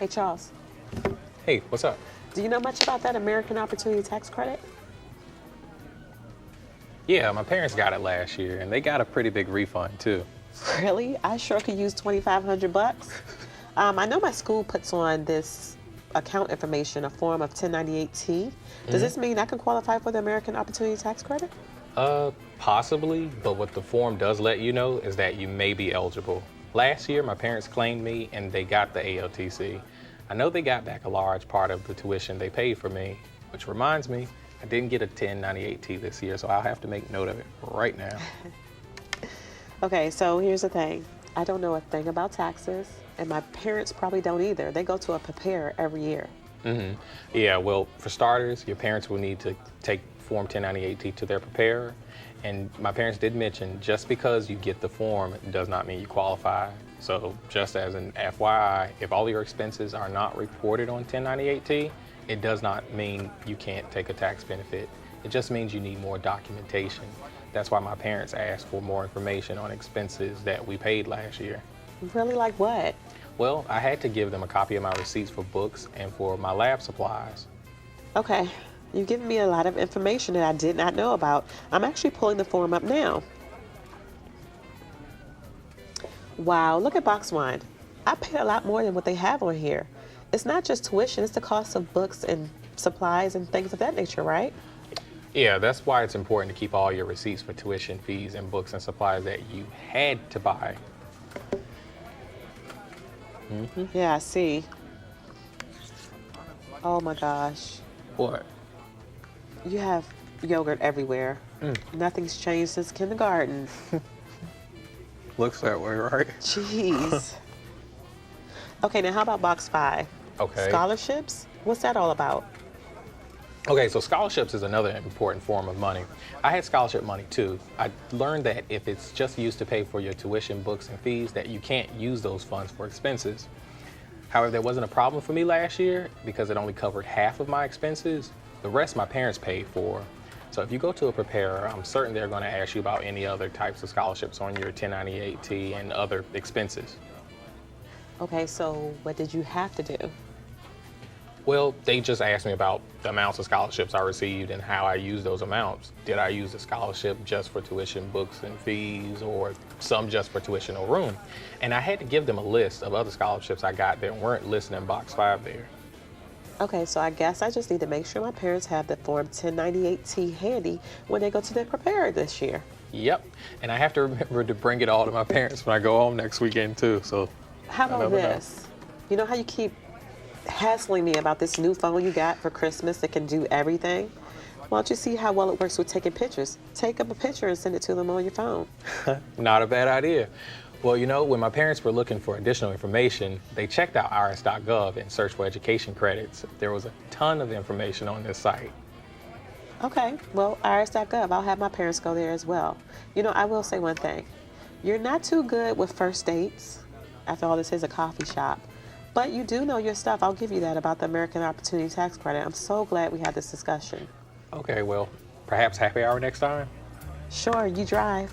Hey, Charles, Hey, what's up? do you know much about that American Opportunity Tax Credit? Yeah, my parents got it last year, and they got a pretty big refund too. Really? I sure could use 2,500 bucks. I know my school puts on this account information, a form of 1098-T. Does this mean I can qualify for the American Opportunity Tax Credit? Possibly, but what the form does let you know is that you may be eligible. Last year, my parents claimed me, and they got the ALTC. I know they got back a large part of the tuition they paid for me, which reminds me, I didn't get a 1098-T this year, so I'll have to make note of it right now. Okay, so here's the thing. I don't know a thing about taxes, and my parents probably don't either. They go to a preparer every year. Yeah, well, for starters, your parents will need to take Form 1098-T to their preparer. And my parents did mention just because you get the form does not mean you qualify. So just as an FYI, if all your expenses are not reported on 1098-T, it does not mean you can't take a tax benefit. It just means you need more documentation. That's why my parents asked for more information on expenses that we paid last year. Really, like what? Well, I had to give them a copy of my receipts for books and for my lab supplies. Okay, you've given me a lot of information that I did not know about. I'm actually pulling the form up now. Wow, look at box one. I paid a lot more than what they have on here. It's not just tuition, it's the cost of books and supplies and things of that nature, right? Yeah, that's why it's important to keep all your receipts for tuition fees and books and supplies that you had to buy. Yeah, I see. Oh my gosh. What? You have yogurt everywhere. Nothing's changed since kindergarten. Looks that way, right? Jeez. Okay, now how about box five? Okay. Scholarships? What's that all about? Okay, so scholarships is another important form of money. I had scholarship money too. I learned that if it's just used to pay for your tuition, books, and fees, that you can't use those funds for expenses. However, there wasn't a problem for me last year because it only covered half of my expenses. The rest my parents paid for. So if you go to a preparer, I'm certain they're going to ask you about any other types of scholarships on your 1098-T and other expenses. Okay, so what did you have to do? Well, they just asked me about the amounts of scholarships I received and how I used those amounts. Did I use the scholarship just for tuition, books, and fees, or some just for tuition or room? And I had to give them a list of other scholarships I got that weren't listed in box 5 there. Okay, so I guess I just need to make sure my parents have the Form 1098-T handy when they go to their preparer this year. Yep, and I have to remember to bring it all to my parents when I go home next weekend too, so. How about this? You know how you keep hassling me about this new phone you got for Christmas that can do everything? Why don't you see how well it works with taking pictures? Take up a picture and send it to them on your phone. Not a bad idea. Well, you know, when my parents were looking for additional information, they checked out irs.gov and searched for education credits. There was a ton of information on this site. Okay, well, irs.gov, I'll have my parents go there as well. You know, I will say one thing. You're not too good with first dates. After all, this is a coffee shop. But you do know your stuff. I'll give you that about the American Opportunity Tax Credit. I'm so glad we had this discussion. Okay, well, perhaps happy hour next time? Sure, you drive.